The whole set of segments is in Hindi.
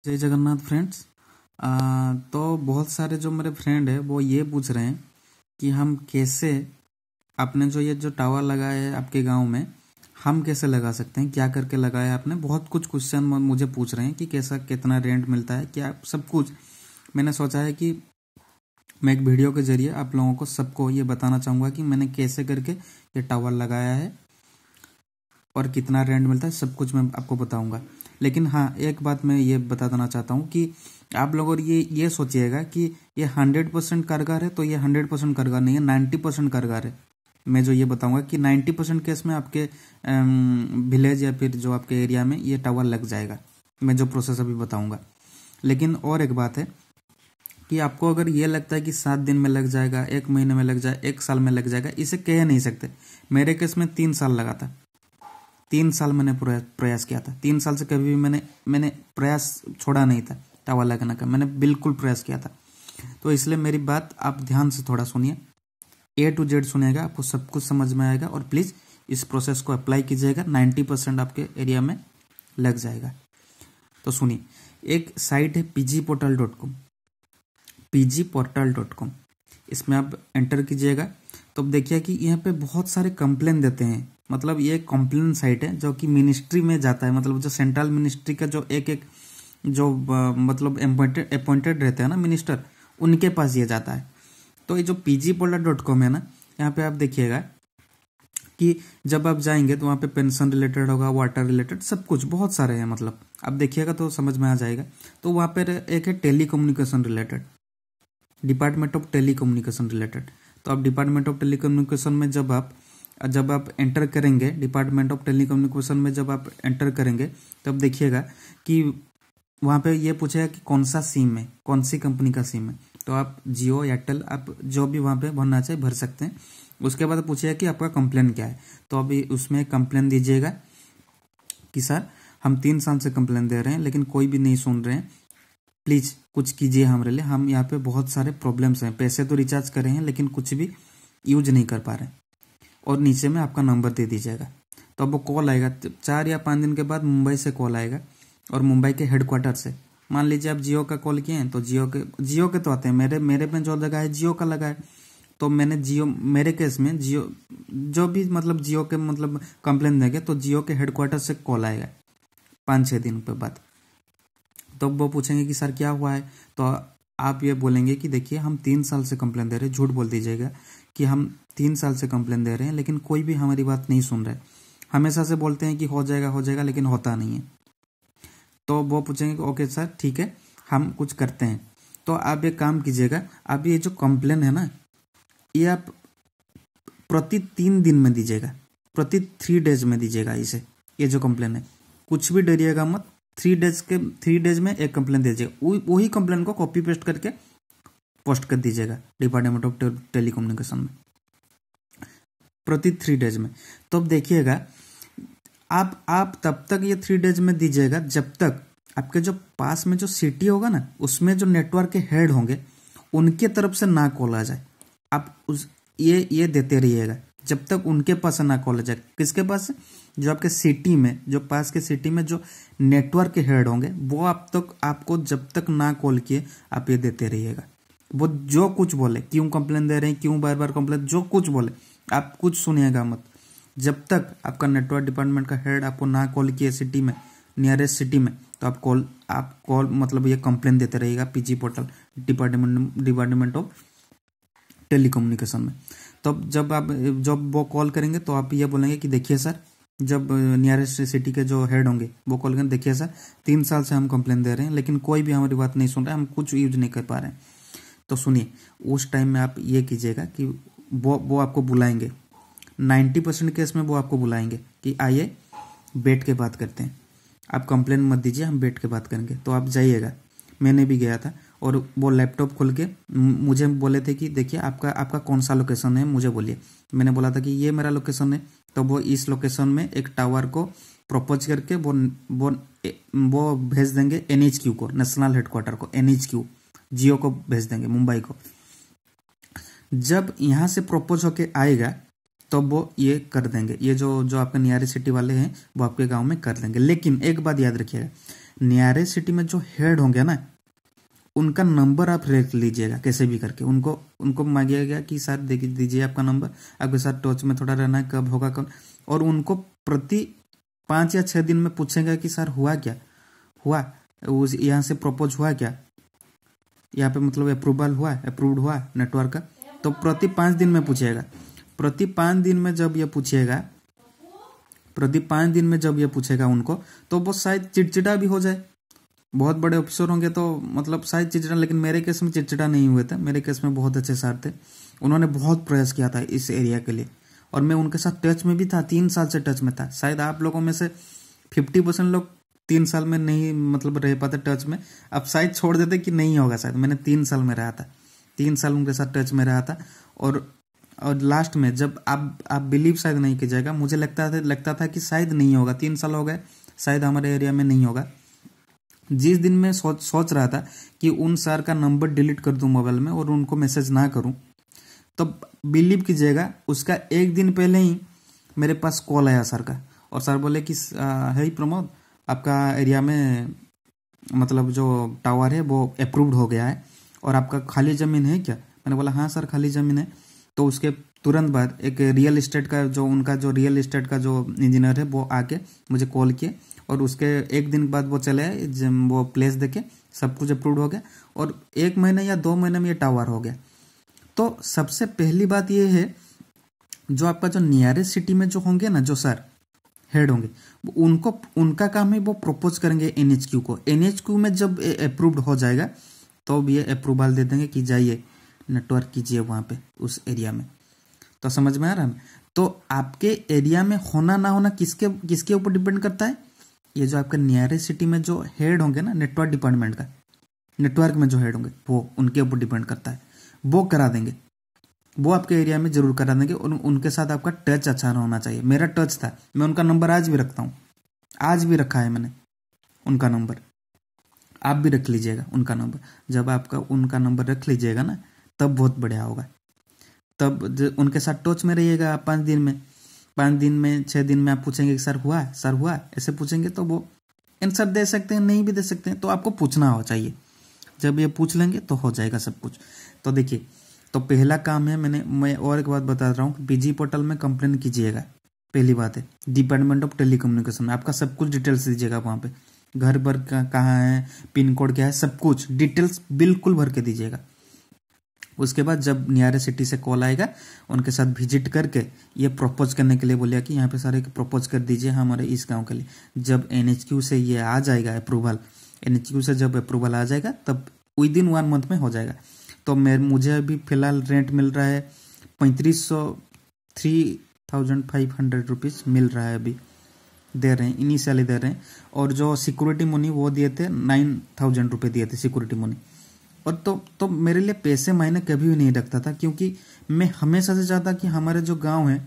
जय जगन्नाथ फ्रेंड्स। तो बहुत सारे जो मेरे फ्रेंड है वो ये पूछ रहे हैं कि हम कैसे आपने जो ये जो टावर लगाया है आपके गांव में हम कैसे लगा सकते हैं, क्या करके लगाया है आपने। बहुत कुछ क्वेश्चन मुझे पूछ रहे हैं कि कैसा कितना रेंट मिलता है क्या सब कुछ। मैंने सोचा है कि मैं एक वीडियो के जरिए आप लोगों को सबको ये बताना चाहूँगा कि मैंने कैसे करके ये टावर लगाया है और कितना रेंट मिलता है, सब कुछ मैं आपको बताऊंगा। लेकिन हाँ, एक बात मैं ये बता देना चाहता हूँ कि आप लोग और ये सोचिएगा कि ये 100% कारगर है, तो ये 100% कारगर नहीं है, 90% कारगर है। मैं जो ये बताऊंगा कि 90% केस में आपके विलेज या फिर जो आपके एरिया में ये टावर लग जाएगा, मैं जो प्रोसेस अभी बताऊंगा। लेकिन और एक बात है कि आपको अगर ये लगता है कि 7 दिन में लग जाएगा, 1 महीने में लग जाए, 1 साल में लग जाएगा, इसे कह नहीं सकते। मेरे केस में 3 साल लगा था। 3 साल मैंने प्रयास किया था। 3 साल से कभी भी मैंने प्रयास छोड़ा नहीं था टावर लगाने का, मैंने बिल्कुल प्रयास किया था। तो इसलिए मेरी बात आप ध्यान से थोड़ा सुनिए, A to Z सुनिएगा, आपको सब कुछ समझ में आएगा और प्लीज़ इस प्रोसेस को अप्लाई कीजिएगा। 90% आपके एरिया में लग जाएगा। तो सुनिए, एक साइट है pgportal.com, pgportal.com। इसमें आप एंटर कीजिएगा तो अब देखिए कि यहाँ पे बहुत सारे कंप्लेन देते हैं। मतलब ये कंप्लेन साइट है जो कि मिनिस्ट्री में जाता है, मतलब जो सेंट्रल मिनिस्ट्री का जो एक जो मतलब अपॉइंटेड रहते हैं ना मिनिस्टर, उनके पास ये जाता है। तो ये जो pgportal.com है ना, यहाँ पे आप देखिएगा कि जब आप जाएंगे तो वहाँ पे पेंशन रिलेटेड होगा, वाटर रिलेटेड, सब कुछ बहुत सारे हैं। मतलब आप देखिएगा तो समझ में आ जाएगा। तो वहाँ पर एक है telecommunication related, department of telecommunication related. तो आप डिपार्टमेंट ऑफ टेलीकम्युनिकेशन में जब आप एंटर करेंगे, डिपार्टमेंट ऑफ टेलीकम्युनिकेशन में जब आप एंटर करेंगे तब देखिएगा कि वहाँ पे ये पूछेगा कि कौन सा सिम है, कौन सी कंपनी का सिम है। तो आप जियो, एयरटेल, आप जो भी वहाँ पे भरना चाहे भर सकते हैं। उसके बाद पूछेगा कि आपका कंप्लेन क्या है। तो अभी उसमें कंप्लेन दीजिएगा कि सर हम 3 साल से कंप्लेन दे रहे हैं लेकिन कोई भी नहीं सुन रहे हैं, प्लीज़ कुछ कीजिए हमारे लिए। हम यहाँ पे बहुत सारे प्रॉब्लम्स हैं, पैसे तो रिचार्ज कर रहे हैं लेकिन कुछ भी यूज नहीं कर पा रहे हैं। और नीचे में आपका नंबर दे दीजिएगा। तो अब वो कॉल आएगा 4 या 5 दिन के बाद, मुंबई से कॉल आएगा और मुंबई के हेडक्वार्टर से। मान लीजिए आप जियो का कॉल किए हैं तो जियो के तो आते हैं। मेरे में जो लगा है जियो का लगा है, तो मैंने जियो, मेरे केस में जियो जो भी मतलब जियो के मतलब कंप्लेन देंगे तो जियो के हेडक्वार्टर से कॉल आएगा 5-6 दिन के बाद। तो वो पूछेंगे कि सर क्या हुआ है। तो आप ये बोलेंगे कि देखिए हम 3 साल से कंप्लेन दे रहे हैं, झूठ बोल दीजिएगा कि हम 3 साल से कंप्लेन दे रहे हैं लेकिन कोई भी हमारी बात नहीं सुन रहे। हमेशा से बोलते हैं कि हो जाएगा लेकिन होता नहीं है। तो वो पूछेंगे कि ओके सर ठीक है, हम कुछ करते हैं। तो आप एक काम कीजिएगा, आप ये जो कंप्लेन है ना, ये आप प्रति 3 दिन में दीजिएगा, प्रति 3 डेज में दीजिएगा इसे। ये जो कंप्लेन है कुछ भी डरिएगा मत, 3 डेज में एक कंप्लेन दीजिएगा। वही कंप्लेन को कॉपी पेस्ट करके पोस्ट कर दीजिएगा डिपार्टमेंट ऑफ टेलीकम्युनिकेशन में प्रति 3 डेज में। तो अब देखिएगा आप तब तक ये 3 डेज में दीजिएगा जब तक आपके जो पास में जो सिटी होगा ना, उसमें जो नेटवर्क के हेड होंगे उनके तरफ से ना कॉल आ जाए। आप ये देते रहिएगा जब तक उनके पास ना कॉल आ जाए। किसके पास? जो आपके सिटी में, जो पास के सिटी में जो नेटवर्क के हेड होंगे वो आपको जब तक ना कॉल किए आप ये देते रहिएगा। वो जो कुछ बोले, क्यों कंप्लेन दे रहे हैं, क्यों बार बार कंप्लेन, जो कुछ बोले आप कुछ सुनिएगा मत। जब तक आपका नेटवर्क डिपार्टमेंट का हेड आपको ना कॉल किए सिटी में, नियरेस्ट सिटी में, तो आप कॉल मतलब ये कंप्लेन देते रहिएगा PG portal department of telecommunication में। तो जब वो कॉल करेंगे तो आप ये बोलेंगे कि देखिए सर, जब नियरेस्ट सिटी के जो हेड होंगे वो कॉल करेंगे, देखिए सर 3 साल से हम कंप्लेन दे रहे हैं लेकिन कोई भी हमारी बात नहीं सुन रहा है, हम कुछ यूज नहीं कर पा रहे हैं। तो सुनिए, उस टाइम में आप ये कीजिएगा कि वो आपको बुलाएंगे। 90% केस में वो आपको बुलाएंगे कि आइए बैठ के बात करते हैं, आप कंप्लेन मत दीजिए, हम बैठ के बात करेंगे। तो आप जाइएगा। मैंने भी गया था और वो लैपटॉप खोल के मुझे बोले थे कि देखिए आपका कौन सा लोकेशन है, मुझे बोलिए। मैंने बोला था कि ये मेरा लोकेशन है। तो वो इस लोकेशन में एक टावर को प्रपोज करके वो भेज देंगे NHQ को, नेशनल हेडक्वार्टर को, NHQ जियो को भेज देंगे, मुंबई को। जब यहाँ से प्रपोज होके आएगा तो वो ये कर देंगे, ये जो आपके नियरेस्ट सिटी वाले हैं वो आपके गांव में कर देंगे। लेकिन एक बात याद रखिएगा, नियरेस्ट सिटी में जो हेड होंगे ना, उनका नंबर आप रख लीजिएगा कैसे भी करके। उनको उनको मांगिएगा गया कि सर दीजिए आपका नंबर, आपके साथ टच में थोड़ा रहना है, कब होगा कब। और उनको प्रति 5 या 6 दिन में पूछेंगे कि सर हुआ क्या, हुआ उस यहाँ से प्रपोज हुआ क्या, यहाँ पे मतलब अप्रूवल हुआ, अप्रूव्ड हुआ नेटवर्क का। तो प्रति 5 दिन में पूछेगा। प्रति 5 दिन में जब ये पूछेगा, प्रति 5 दिन में जब ये पूछेगा उनको, तो वो शायद चिड़चिड़ा भी हो जाए। बहुत बड़े ऑफिसर होंगे तो मतलब शायद चिड़चिड़ा, लेकिन मेरे केस में चिड़चिड़ा नहीं हुए थे। मेरे केस में बहुत अच्छे सर थे, उन्होंने बहुत प्रयास किया था इस एरिया के लिए, और मैं उनके साथ टच में भी था, 3 साल से टच में था। शायद आप लोगों में से 50% लोग 3 साल में नहीं मतलब रह पाते टच में, अब शायद छोड़ देते कि नहीं होगा। शायद मैंने 3 साल में रहा था, 3 साल उनके साथ टच में रहा था। और लास्ट में जब आप बिलीव शायद नहीं कीजिएगा, मुझे लगता था कि शायद नहीं होगा, 3 साल हो गए, शायद हमारे एरिया में नहीं होगा। जिस दिन मैं सोच रहा था कि उन सर का नंबर डिलीट कर दूं मोबाइल में और उनको मैसेज ना करूं, तो बिलीव कीजिएगा उसका 1 दिन पहले ही मेरे पास कॉल आया सर का। और सर बोले कि है प्रमोद, आपका एरिया में मतलब जो टावर है वो अप्रूव्ड हो गया है, और आपका खाली ज़मीन है क्या। मैंने बोला हाँ सर खाली ज़मीन है। तो उसके तुरंत बाद एक रियल इस्टेट का जो उनका जो रियल इस्टेट का जो इंजीनियर है वो आके मुझे कॉल किए, और उसके 1 दिन बाद वो चले, वो प्लेस देके सब कुछ अप्रूव्ड हो गया, और 1 महीने या 2 महीने में ये टावर हो गया। तो सबसे पहली बात ये है, जो आपका जो नियरेस्ट सिटी में जो होंगे ना, जो सर हेड होंगे, उनका काम है वो प्रपोज करेंगे NHQ को। NHQ में जब अप्रूव्ड हो जाएगा तो ये अप्रूवल दे देंगे कि जाइए नेटवर्क कीजिए वहाँ पे उस एरिया में। तो समझ में आ रहा है। तो आपके एरिया में होना ना होना किसके ऊपर डिपेंड करता है, ये जो आपका नियरेस्ट सिटी में जो हेड होंगे ना नेटवर्क डिपार्टमेंट का, नेटवर्क में जो हेड होंगे वो उनके ऊपर डिपेंड करता है। वो करा देंगे, वो आपके एरिया में जरूर करा देंगे, और उनके साथ आपका टच अच्छा होना चाहिए। मेरा टच था, मैं उनका नंबर आज भी रखता हूँ, आज भी रखा है मैंने उनका नंबर। आप भी रख लीजिएगा उनका नंबर। जब आपका उनका नंबर रख लीजिएगा ना, तब बहुत बढ़िया होगा। तब उनके साथ टच में रहिएगा आप 5 दिन में, 5 दिन में 6 दिन में आप पूछेंगे कि सर हुआ, सर हुआ, ऐसे पूछेंगे तो वो आंसर दे सकते हैं, नहीं भी दे सकते हैं। तो आपको पूछना हो चाहिए, जब ये पूछ लेंगे तो हो जाएगा सब कुछ। तो देखिए, तो पहला काम है, मैं और एक बात बता रहा हूँ, PG पोर्टल में कंप्लेन कीजिएगा। पहली बात है डिपार्टमेंट ऑफ टेलीकम्युनिकेशन में आपका सब कुछ डिटेल्स दीजिएगा वहाँ पे, घर भर कहाँ है, पिन कोड क्या है, सब कुछ डिटेल्स बिल्कुल भर के दीजिएगा। उसके बाद जब नियरेस्ट सिटी से कॉल आएगा, उनके साथ विजिट करके ये प्रपोज करने के लिए बोलिए कि यहाँ पे सारे प्रपोज कर दीजिए हमारे इस गांव के लिए। जब NHQ से ये आ जाएगा अप्रूवल, NHQ से जब अप्रूवल आ जाएगा तब विदिन 1 मंथ में हो जाएगा। तो मुझे अभी फिलहाल रेंट मिल रहा है 3500 रुपीज़ मिल रहा है, अभी दे रहे हैं, इनिशियली दे रहे हैं। और जो सिक्योरिटी मनी वो दिए थे 9000 रुपये दिए थे सिक्योरिटी मनी। और तो मेरे लिए पैसे मायने कभी भी नहीं रखता था, क्योंकि मैं हमेशा से चाहता कि हमारे जो गांव है,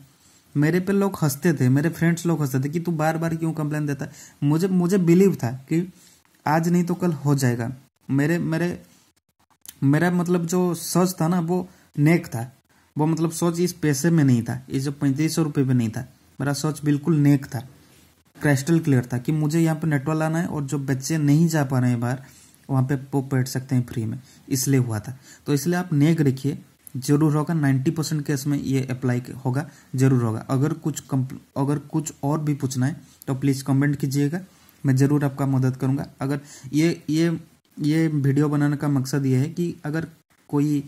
मेरे पे लोग हंसते थे, मेरे फ्रेंड्स लोग हंसते थे कि तू बार बार क्यों कंप्लेन देता है। मुझे बिलीव था कि आज नहीं तो कल हो जाएगा। मेरा मतलब जो सोच था ना वो नेक था, वो मतलब सोच इस पैसे में नहीं था, इस जो 3500 रुपये पे नहीं था। मेरा सोच बिल्कुल नेक था, क्रिस्टल क्लियर था कि मुझे यहाँ पे नेटवर्क लाना है, और जो बच्चे नहीं जा पा रहे हैं बाहर, वहाँ पे वो बैठ सकते हैं फ्री में, इसलिए हुआ था। तो इसलिए आप नेक रखिए, जरूर होगा। 90% केस में ये अप्लाई होगा, जरूर होगा। अगर कुछ और भी पूछना है तो प्लीज़ कमेंट कीजिएगा, मैं ज़रूर आपका मदद करूँगा। अगर ये वीडियो बनाने का मकसद ये है कि अगर कोई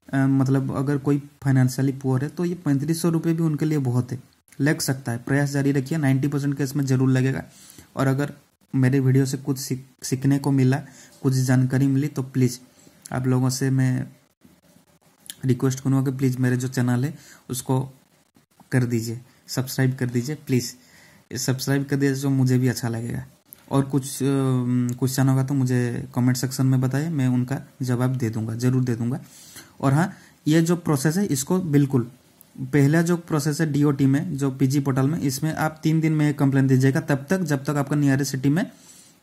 मतलब अगर कोई फाइनेंशियली पुअर है तो ये 3500 रुपये भी उनके लिए बहुत है, लग सकता है। प्रयास जारी रखिए, 90% केस में ज़रूर लगेगा। और अगर मेरे वीडियो से कुछ सीखने को मिला, कुछ जानकारी मिली, तो प्लीज़ आप लोगों से मैं रिक्वेस्ट करूँगा कि प्लीज़ मेरे जो चैनल है उसको कर दीजिए, सब्सक्राइब कर दीजिए प्लीज़। सब्सक्राइब कर दीजिए तो मुझे भी अच्छा लगेगा। और कुछ क्वेश्चन होगा तो मुझे कमेंट सेक्शन में बताइए, मैं उनका जवाब दे दूंगा, ज़रूर दे दूंगा। और हाँ, ये जो प्रोसेस है इसको बिल्कुल, पहला जो प्रोसेस है DOT में, जो PG पोर्टल में, इसमें आप 3 दिन में कंप्लेन दीजिएगा, तब तक जब तक आपका नियरेस्ट सिटी में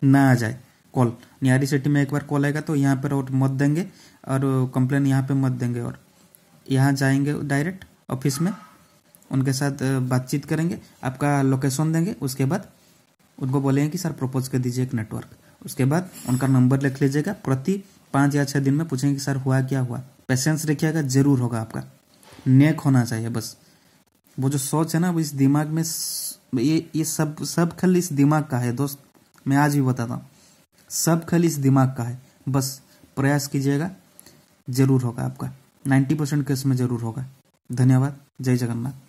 ना आ जाए कॉल। नियरेस्ट सिटी में एक बार कॉल आएगा तो यहाँ पर और मत देंगे, और कंप्लेन यहाँ पे मत देंगे, और यहाँ जाएंगे डायरेक्ट ऑफिस में, उनके साथ बातचीत करेंगे, आपका लोकेशन देंगे, उसके बाद उनको बोलेंगे कि सर प्रपोज कर दीजिए एक नेटवर्क, उसके बाद उनका नंबर लिख लीजिएगा। प्रति 5 या 6 दिन में पूछेंगे कि सर हुआ क्या हुआ। पेशेंस रखिएगा, जरूर होगा आपका। नेक होना चाहिए बस। वो जो सोच है ना, वो इस दिमाग में ये सब खल इस दिमाग का है दोस्त। मैं आज भी बताता हूँ, सब खल इस दिमाग का है। बस प्रयास कीजिएगा, जरूर होगा आपका। 90% केस में जरूर होगा। धन्यवाद। जय जगन्नाथ।